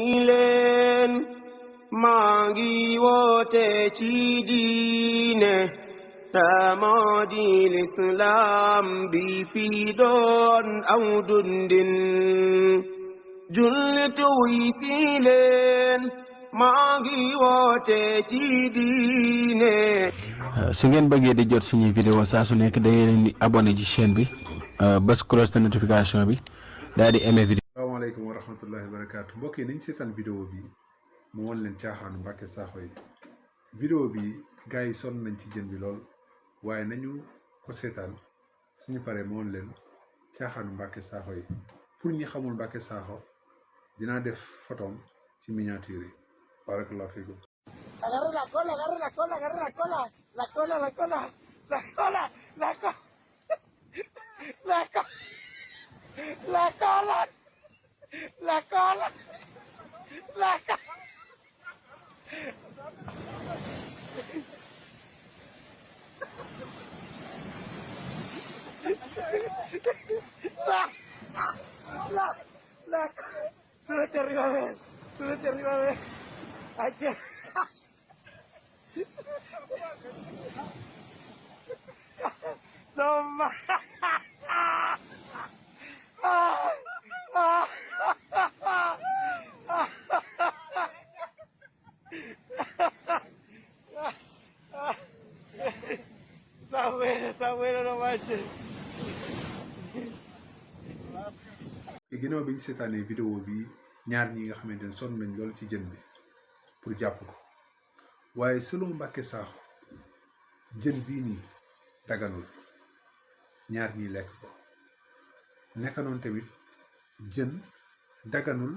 leen maa ngi woote ci diine te moo di lislaam bi fi doon aw dundin jullit wuy si leen maa ngi woote ci diine. su ngeen bëggee di jot suñuy vidéo saa su nekk da ngeen di abonné ci chaîne bi bës cloche de notification bi daal di aimé vidéo. asalaamaaleykum wa rahmatullahi wa barakaatu mbokk yi nañ seetaan vidéo bi mu won leen caaxaanu Mbàkke Sakho yi. vidéo bi gars yi sonn nañ ci jën bi lool waaye nañu ko seetaan suñu paree mu won leen caaxaanu Mbàkke Sakho yi. pour ñi xamul Mbàkke Sakho dinaa def photom ci miniature yi. barakallahu fiikum. Agarra la cola, agarra la cola, agarra la cola, la cola, la cola, la cola, la cola, la cola, la cola, la cola, la cola. Súbete arriba de él, súbete arriba de él. Ay, que... No más. Está bueno, no manches. ginnaaw bi ñu seetaanee vidéo bi ñaar ñi nga xamante ne sonn nañ lool ci jën bi pour jàpp ko waaye selon Mbàkke Sakho jën bii nii daganul ñaar ñi lekk ko naka noonu tamit jën daganul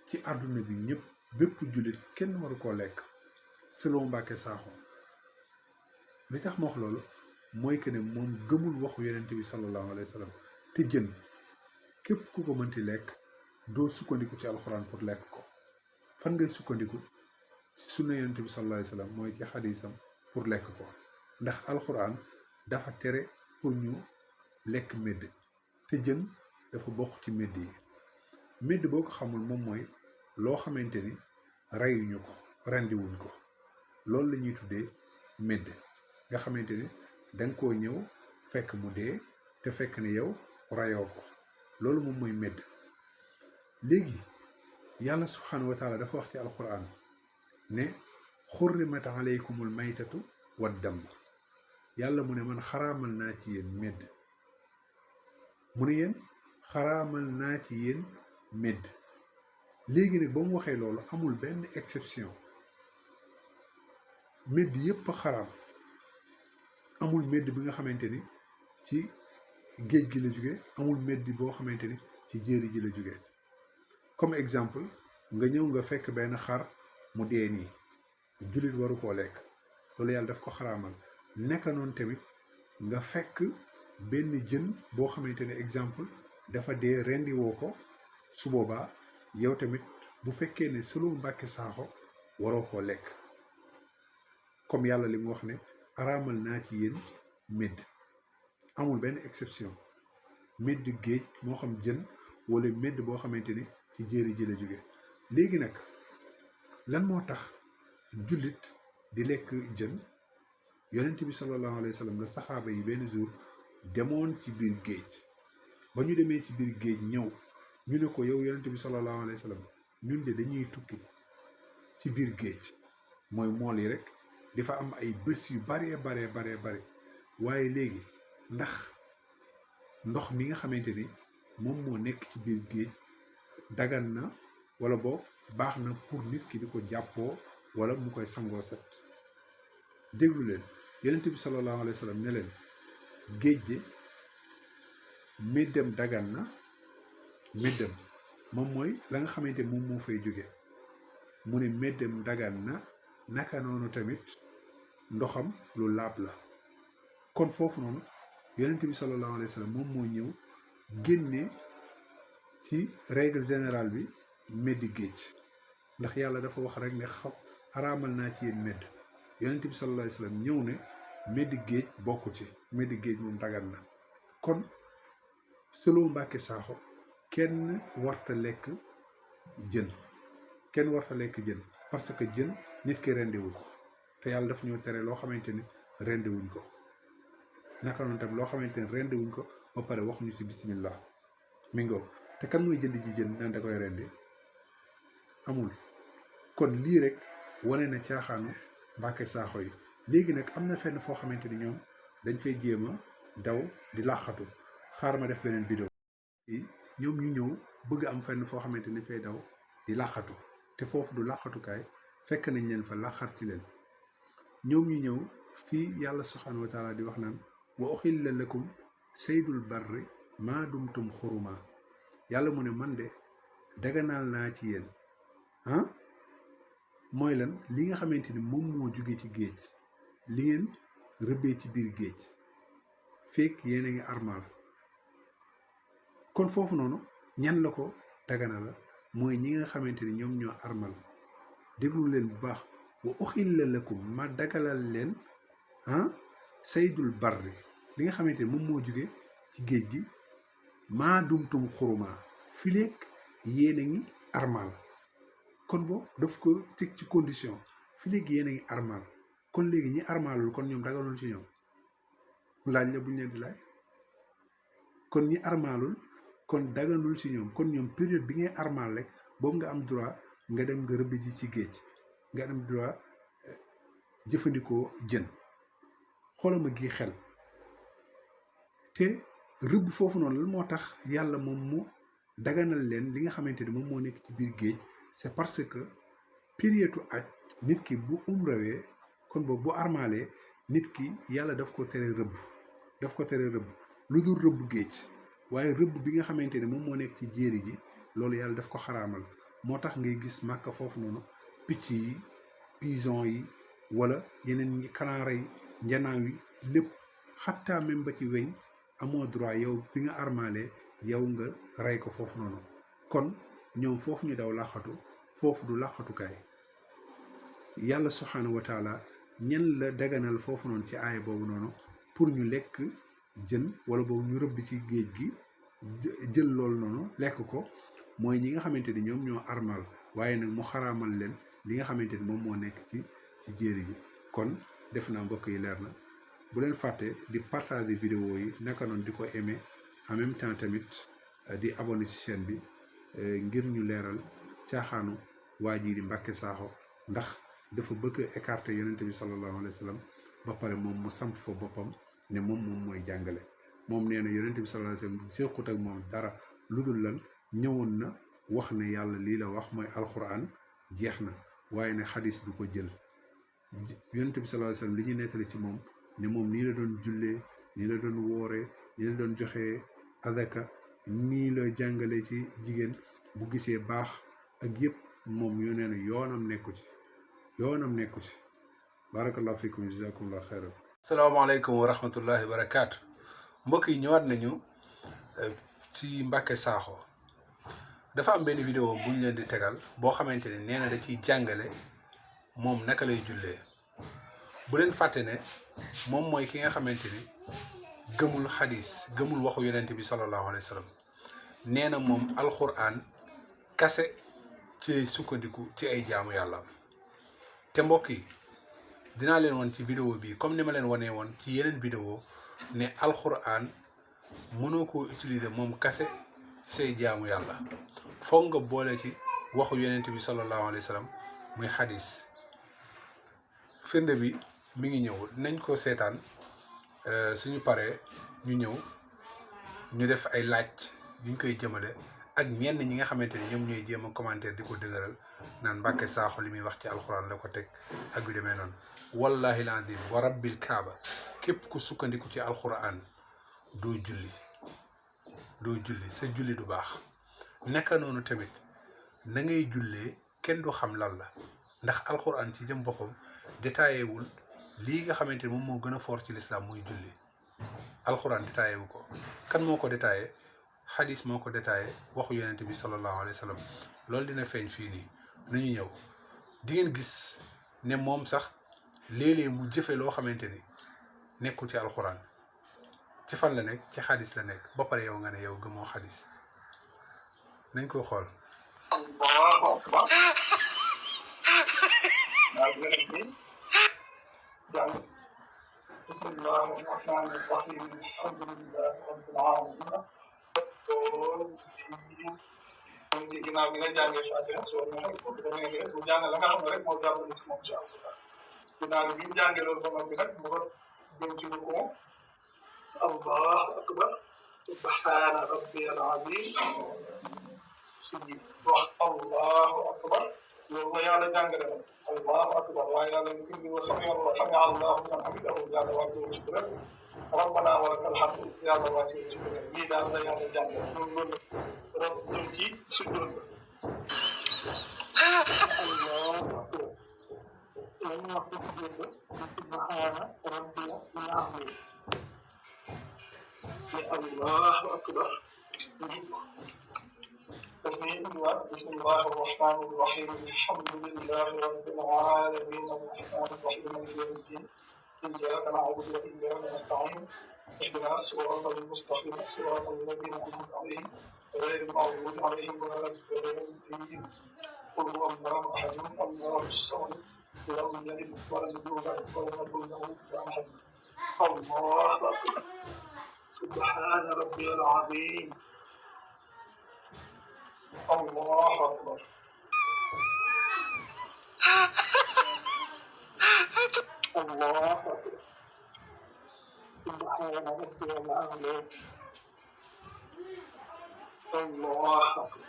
ci àdduna bi ñëpp bépp jullit kenn waru koo lekk selon Mbàkke Sakho li tax ma wax loolu mooy que ne moom gëmul waxu yonent bi sallallahu alayhi wa sallam te jën képp ku ko mënti lekk doo sukkandiku ci alxuraan pour lekk ko fan ngay sukkandiku ci sunna yonent bi sallallahu alayhi wa sallam mooy ci xadiisam pour lekk ko ndax alxuraan dafa tere pour ñu lekk médd te jën dafa bokk ci médd yi. médd boo ko xamul moom mooy loo xamante ni reyuñu ko rendiwuñ ko loolu la ñuy tuddee médd nga xamante ni danga koo ñëw fekk mu dee te fekk ne yow rayoo ko loolu moom mooy médd. léegi yàlla subhaanahu wa taala dafa wax ci alquran ne xurrimat aleykumul maytatu waddam yàlla mu ne man xaraamal naa ci yéen médd mu ne yéen xaraamal naa ci yéen médd. léegi nag ba mu waxee loolu amul benn exception médd yépp a xaraam amul médd bi nga xamante ni ci géej gi la jóge amul médd boo xamante ni ci jéeri ji la jóge. comme exemple nga ñëw nga fekk benn xar mu dee nii jullit waru koo lekk loolu yàlla daf ko xaraamal. naka noonu tamit nga fekk benn jën boo xamante ne exemple dafa dee rendi woo ko su boobaa yow tamit bu fekkee ne selon Mbàkke Sakho waroo koo lekk comme yàlla li mu wax ne araamal naa ci yéen médd amul benn exception médd géej moo xam jën wala médd boo xamante ni ci jéeri ji la jóge. léegi nag lan moo tax jullit di lekk jën yonent bi sallallahu alayhi wa sallam la saxaaba yi benn jour demoon ci biir géej ba ñu demee ci biir géej ñëw ñu ne ko yow yonent bi sallallahu alayhi wa sallam ñun de dañuy tukki ci biir géej mooy mool yi rek di fa am ay bés yu bare waaye léegi ndax ndox mi nga xamante ni moom moo nekk ci biir géej dagan na wala boog baax na pour nit ki di ko jàppoo wala mu koy sangoo set. déglu leen yonent bi sallallahu alayhi wa sallam ne leen géej gi méddam dagan na méddam moom mooy la nga xamante moom moo fay jóge mu ne méddam dagan na naka noonu tamit ndoxam lu laab la. kon foofu noonu yonent bi sallallahu alayhi wa sallam moom moo ñëw génne ci règle générale bi médd géej ndax yàlla dafa wax rek ne araamal naa ci yéen médd yonent bi sallallahu alayhi wa sallam ñëw ne médd géej bokku ci médd géej moom dagan na. kon selon Mbàkke Sakho kenn warta lekk jën kenn warta lekk jën parce que jën nit ki rendiwu ko te yàlla daf ñoo tere loo xamante ni rendiwuñ ko naka noonu tam loo xamante ni rendiwuñ ko ba pare waxuñu ci bismillah mi ngoo te kan mooy jënd ci jën naan da koy rendi amul kon lii rek wane na caaxaanu Mbàkke Saaxo yi léegi nag am na fenn foo xamante ni ñoom dañ fay jéem a daw di làqatu xaar ma def beneen vidéo ñoom ñu ñëw bëgg am fenn foo xamante ni fay daw di làqatu te foofu du làqatukaay fekk nañ leen fa làqar ci leen ñoom ñu ñëw fii yàlla subhaanahu wa taala di wax naan wa uxilla lakum saydul barri maa dumtum xuruma yàlla mu ne man de daganaal naa ci yéen mooy lan li nga xamante ni moom moo jóge ci géej li ngeen rëbbee ci biir géej fekk yéen a ngi armaal kon foofu noonu ñan la ko dagana la mooy ñi nga xamante ni ñoom ñoo armal déglu leen bu baax wa uxilla lakum ma dagalal leen saydul barri li nga xamante ni moom moo jóge ci géej gi maa dumtum xuruma fileeg yéen a ngi armal kon boo daf ko teg ci condition fileeg yéen a ngi armal kon léegi ñi armalul kon ñoom daganul ci ñoom laaj la buñ leen di laaj kon ñi armalul kon daganul ci ñoom kon ñoom période bi ngay armal rek boobu nga am droit nga dem nga rëbb ji ci géej nga am droit jëfandikoo jën xoolama gi xel te rëbb foofu noonu lan moo tax yàlla moom mu daganal leen li nga xamante ni moom moo nekk ci biir géej c'est parce que période aj nit ki bu umrawee kon boobu bu armalee nit ki yàlla daf ko tere rëbb lu dul rëbb géej waaye rëbb bi nga xamante ne moom moo nekk ci jéeri ji loolu yàlla daf ko xaraamal moo tax ngay gis màkka foofu noonu picc yi pigeon yi wala yeneen ñi kanaara yi njanaaw yi lépp xattaa même ba ci weñ amoo droit yow bi nga armalee yow nga rey ko foofu noonu kon ñoom foofu ñu daw làqatu foofu du làqatukaay yàlla subhaanahu wa taala ñen la daganal foofu noonu ci aaya boobu noonu pour ñu lekk jën wala boobu ñu rëbb ci géej gi jël loolu noonu lekk ko mooy ñi nga xamante ni ñoom ñoo armal waaye nag mu xaraamal leen li nga xamante ni moom moo nekk ci jéeri ji kon def naa mbokk yi leer na bu leen fàtte di partager vidéo yi naka noonu di ko aimer en même temps tamit di abonné ci chaîne bi ngir ñu leeral caaxaanu waa ji di Mbàkke Saaxo ndax dafa bëgg a écarter yonente bi sallallahu alayhi wa sallam ba pare moom mu samp fa boppam ne moom mooy jàngale moom nee na yonente bi sallallahu alayhi wa sallam séqut ak moom dara lu dul lan ñëwoon na wax ne yàlla lii la wax mooy alquran jeex na waaye ne xadis du ko jël yonente bi sallallahu alayhi wa sallam li ñuy nettali ci moom ne moom nii la doon jullee nii la doon wooree nii la doon joxee adaka nii la jàngale ci jigéen bu gisee baax ak yëpp moom yoo nee na yoonam nekku ci barakallahu fikum jazakumullahu xayran salaamaaleykum wa rahmatullahi wa barakaatu mbokk yi ñëwaat nañu ci Mbàkke Saaxo dafa am benn vidéo bu ñu leen di tegal boo xamante ne nee na da ciy jàngale moom naka lay jullee bu leen fàtte ne moom mooy ki nga xamante ni gëmul xadis gëmul waxu yonente bi sallallahu alayhi wa sallam nee na moom alquran kase ci lay sukkandiku ci ay jaamu yàlla te mbokk yi dinaa leen woon ci vidéo bi comme ni ma leen wanee woon ci yeneen vidéo ne alquran mënoo koo utiliser moom kase ci say jaamu yàlla foog nga boole ci waxu yonente bi sallallahu alayhi wa sallam muy xadis firnde bi mi ngi ñëw dinañ ko seetaan suñu paree ñu ñëw ñu def ay laaj yuñ koy jëmale ak ñenn ñi nga xamante ni ñoom ñooy jéem a commentaire di ko dëgëral naan Mbàkke Saaxo li muy wax ci alxuraan la ko teg ak yu demee noonu wallahi landim wa rabbil kaaba képp ku sukkandiku ci alxuraan doo julli sa julli du baax naka noonu tamit na ngay jullee kenn du xam lan la ndax alxuraan ci jëm boppam détaillé wul lii nga xamante ni moom moo gën a fort ci lislaam muy julli alxuraan détaillé wu ko kan moo ko détaillé xadis moo ko détaillé waxu yonente bi sallallahu alayhi wa sallam loolu dina feeñ fii nii nañu ñëw di ngeen gis ne moom sax léeg-léeg mu jëfe loo xamante ni nekkul ci alxuraan ci fan la nekk ci xadis la nekk ba pare yow nga ne yow gëmoo xadis nañ ko xool. يعني بسم الله الرحمن الرحيم الحمد لله رب العالمين ginnaaw bi nga jàngee Fatiha soo neexee ko da ngay def bu jàng la nga xam ne rek moo jàppale ci moom ci alquran ginnaaw bi ñu jàngee loolu ba noppi nag mu ko jëm ci ko allahu akbar subhana rabbiyal azim suñu wax allahu akbar loolu la yàlla jàngale woon allahu akbar waaye yàlla ñu indi wa sami allahu liman hamidahu yàlla wàcce ci bu rek rabbana wa lakal hamdu yàlla wàcce ci bu rek lii daal la yàlla jàngale loolu rab jëm ci sujjoon ba allahu akbar lañu wax ci sujjoon ba subhana rabbiyal azim allahu akbar بسم الله الرحمن الرحيم الحمد لله رب العالمين الرحمن الرحيم مالك يوم الدين إياك نعبد وإياك نستعين اهدنا الصراط المستقيم صراط الذين أنعمت عليهم غير المغضوب عليهم ولا الضالين قل هو الله أحد الله الصمد لم يلد ولم يولد ولم يكن له كفوا أحد الله أكبر سبحان ربي العظيم الله أكبر الله أكبر سبحان ربي العظيم الله أكبر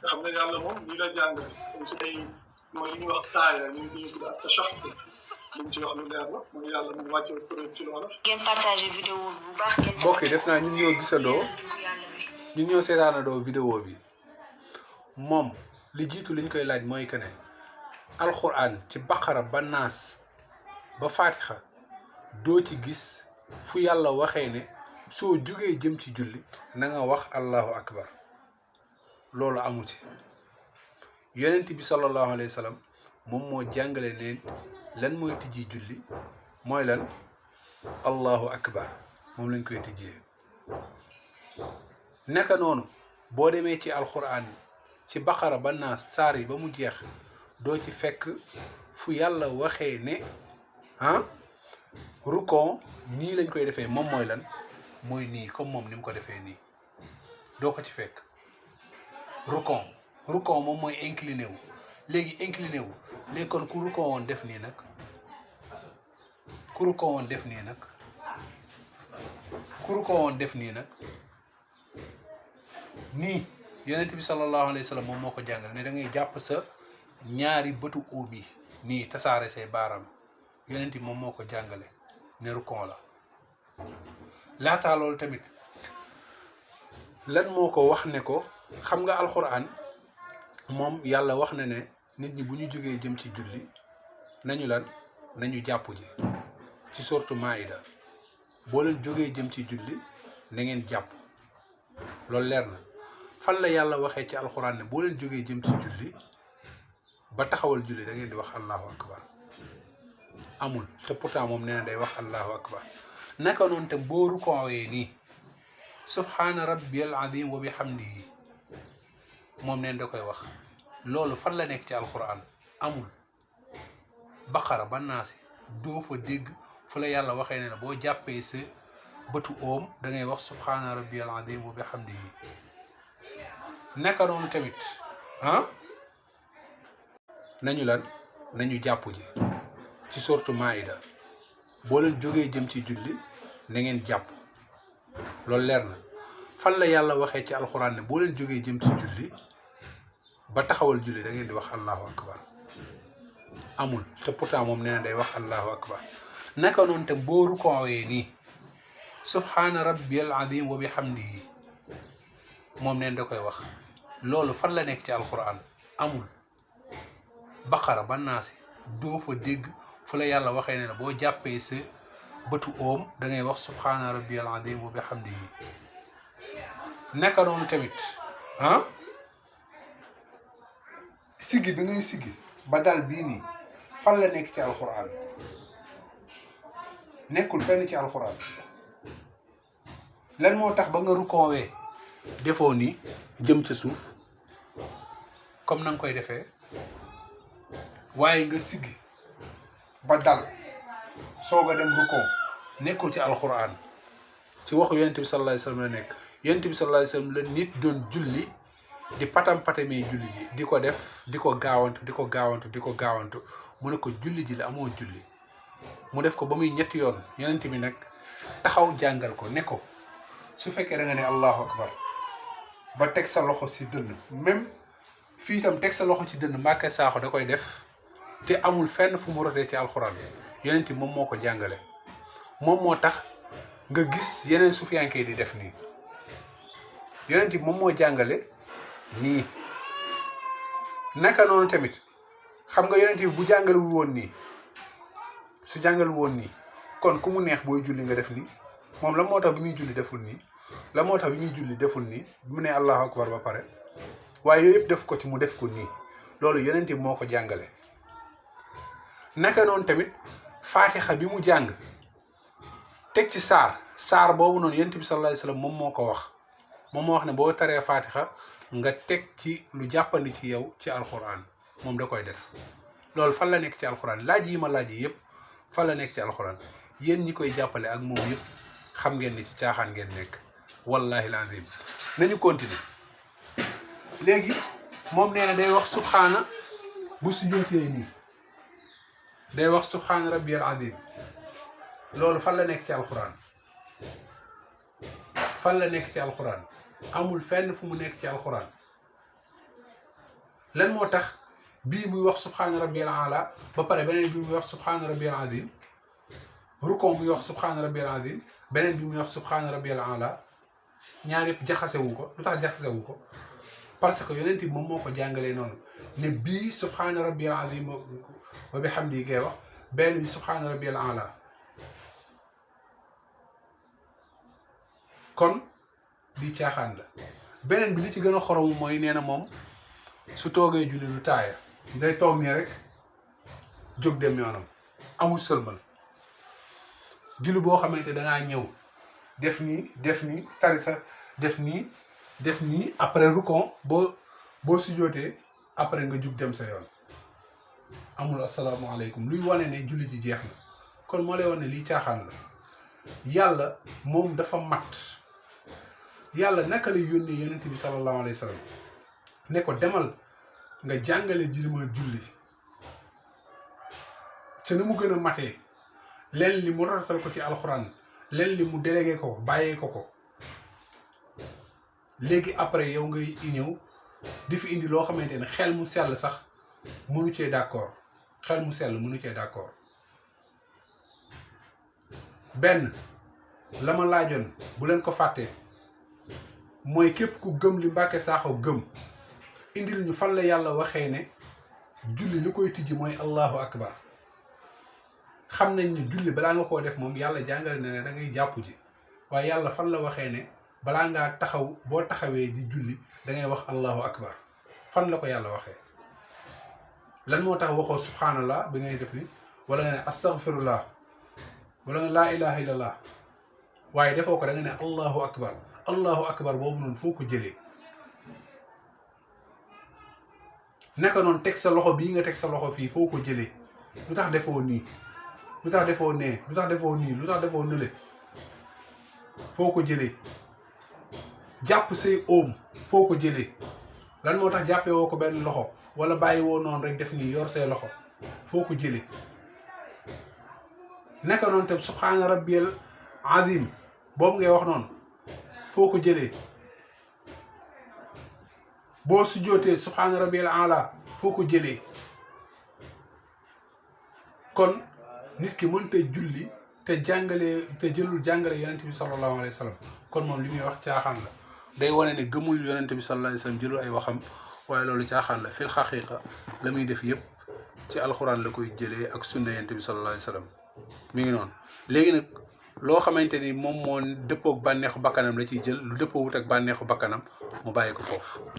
xam nga yàlla moom lii la jàngale comme su tey mooy li ñuy wax taaya ñu ngi tudd ak tashahhud liñ ci wax lu leer la mooy yàlla mu wàcce kuréel ci loola. ngeen partagé vidéo bu baax. mbokk yi def naa ñun ñoo gisandoo ñun ñoo seetaanandoo vidéo bi moom li jiitu liñ koy laaj mooy que ne alxuraan ci baqara ba naas ba faatixa doo ci gis fu yàlla waxee ne soo jugee jëm ci julli na nga wax allahu akbar loolu amu ci yonent bi sallallahu alayhi wa sallam moom moo jàngale ne lan mooy tijji julli mooy lan allahu akbar moom lañ koy tijjee naka noonu boo demee ci alxuraan ci baqara ba naas saar yi ba mu jeex doo ci fekk fu yàlla waxee ne rukon nii lañ koy defee moom mooy lan mooy nii comme moom ni mu ko defee nii doo ko ci fekk rukon moom mooy incliné wu léegi incliné wu léegi kon ku rukon woon def nii nag ku rukon woon def nii nag ku rukon woon def nii nag nii yonent bi sallallahu alayhi wa sallam moom moo ko jàngal ne da ngay jàpp sa ñaari bëtu óom yi nii tasaare say baaraam yonent bi moom moo ko jàngale ne rukon la laataa loolu tamit lan moo ko wax ne ko xam nga alxuraan moom yàlla wax na ne nit ñi bu ñu jógee jëm ci julli nañu lan nañu jàpp ji ci sortu Maïda boo leen jógee jëm ci julli na ngeen jàpp loolu leer na fan la yàlla waxee ci alxuraan ne boo leen jógee jëm ci julli ba taxawal julli da ngeen di wax allahu akbar amul te pourtant moom nee na day wax allahu akbar naka noonu te boo rukoowee nii subhaana rabbiyal azim wa bihamdihi moom neen da koy wax loolu fan la nekk ci alquran amul baqara ba naasi doo fa dégg fu la yàlla waxee ne boo jàppee sa bëtu oom da ngay wax subhaana rabbiyal azim wa bihamdihi naka noonu tamit nañu lan nañu jàpp ji ci sortu Maïda boo leen jógee jëm ci julli na ngeen jàpp loolu leer na fan la yàlla waxee ci alxuraan ne boo leen jógee jëm ci julli ba taxawal julli da ngeen di wax allahu akbar amul te pourtant moom nee na day wax allahu akbar naka noonu te boo rukoowee nii subhaana rabbiyal azim wa bihamdihi moom neen da koy wax loolu fan la nekk ci alxuraan amul baqara ba naasi doo fa dégg fu la yàlla waxee ne boo jàppee sa bëtu oom da ngay wax subhaana rabbiyal azim wa bihamdihi naka noonu tamit siggi bi ngay siggi ba dal bii nii fan la nekk ci alxuraan nekkul fenn ci alxuraan lan moo tax ba nga rukoowee defoo ni jëm ca suuf comme na nga koy defee waaye nga siggi ba dal soog a dem rukkoo nekkul ci alxuraan ci waxu yonent bi sallallahu alayhi wasallam la nekk yonent bi sallallahu alayhi wasallam la nit doon julli di patamee julli ji di ko def di ko gaawantu mu ne ko julli ji la amoo julli mu def ko ba muy ñetti yoon yonent bi nag taxaw jàngal ko ne ko su fekkee da nga ne allahu akbar ba teg sa loxo si dënn même fii itam teg sa loxo ci dënn Mbàkke Sakho da koy def te amul fenn fu mu rotee ci alxuraan yonent bi moom moo ko jàngale moom moo tax nga gis yeneen sufiyanke di def nii yonent bi moom moo jàngale nii naka noonu tamit xam nga yonent bi bu jàngalewul woon nii su jàngalul woon nii kon ku mu neex booy julli nga def nii moom la moo tax bi muy julli deful nii la moo tax bi muy julli deful nii mu ne allahu akbar ba pare waaye yooyu yëpp def ko ci mu def ko nii loolu yonent bi moo ko jàngale naka noonu tamit faatixa bi mu jàng teg ci saar boobu noonu yonent bi sallallahu alayhi wasallam moom moo wax ne boo taree faatixa nga teg ci lu jàppandi ci yow ci alxuraan moom da koy def loolu fan la nekk ci alxuraan laaj yi ma laaj yi yëpp fan la nekk ci alxuraan yéen ñi koy jàppale ak moom yëpp xam ngeen ni ci caaxaan ngeen nekk wallahi lazim nañu continuer léegi moom nee na day wax subhaana bu sujjóotee nii day wax subhaana rabbiyal azim loolu fan la nekk ci alxuraan fan la nekk ci alxuraan amul fenn fu mu nekk ci alxuraan lan moo tax bii muy wax subhaana rabbiyal ala ba pare beneen bi muy wax subhaana rabbiyal azim rukon muy wax subhaana rabbiyal azim beneen bi muy wax subhaana rabbiyal ala ñaar yëpp jaxasewu ko lu tax jaxasewu ko parce que yonent bi moom moo ko jàngalee noonu ne bii subhaana rabbiyal azim wa bihamdi ngay wax benn bi subhaana rabbiyal ala kon di caaxaan la beneen bi li ci gën a xorom mooy nee na moom su toogee julli lu taaya day toog nii rek jóg dem yoonam amul sëlmal julli boo xamante dangaa ñëw def nii tari sa def nii après rukon boo sujjootee après nga jug dem sa yoon amul asalaamaaleykum luy wane ne julli ji jeex na kon moo lay wane ne lii caaxaan la yàlla moom dafa mat yàlla naka lay yónnee yonent bi sallallahu alayhi wa sallam ne ko demal nga jàngale ji ma julli ca na mu gën a matee leen li mu rotal ko ci alxuraan leen li mu délégué ko bàyyee ko léegi après yow ngay ñëw di fi indi loo xamante ne xel mu sell sax mënu cee d'accord xel mu sell mënu cee d'accord benn la ma laajoon bu leen ko fàttee mooy képp ku gëm li Mbàkke Sakho gëm indil ñu fan la yàlla waxee ne julli li koy tijji mooy allahu akbar xam nañ ne julli balaa nga koo def moom yàlla jàngale na ne da ngay jàpp ji waaye yàlla fan la waxee ne balaa ngaa taxaw boo taxawee di julli da ngay wax allahu akbar fan la ko yàlla waxee lan moo tax waxoo subhanallah bi ngay def ni wala nga ne astaghfirullah wala nga laa ilaha illallah waaye defoo ko da nga ne allahu akbar boobu noonu foo ko jëlee naka noonu teg sa loxo bii nga teg sa loxo fii foo ko jëlee lu tax defoo nii lu tax defoo nee lu tax defoo nii lu tax defoo nële foo ko jëlee jàpp say oom foo ko jëlee lan moo tax jàppee woo ko benn loxo wala bàyyi woo noonu rek def nii yor say loxo foo ko jëlee naka noonu tam subhaana rabbiyal azim boobu ngay wax noonu foo ko jëlee boo sujjootee subhaana rabbiyal ala foo ko jëlee kon nit ki mënta julli te jëlul jàngale yonent bi sallallahu alayhi wa sallam kon moom li muy wax caaxaan la day wane ne gëmul yonent bi sallallahu alayhi wa sallam jëlul ay waxam waaye loolu caaxaan la fil xaqiqa la muy def yëpp ci alxuraan la koy jëlee ak sunna yonent bi sallallahu alayhi wa sallam mi ngi noonu léegi nag loo xamante ni moom moo dëppook bànneexu bakkanam la ciy jël lu dëppoo wut ak bànneexu bakkanam mu bàyyi ko foofu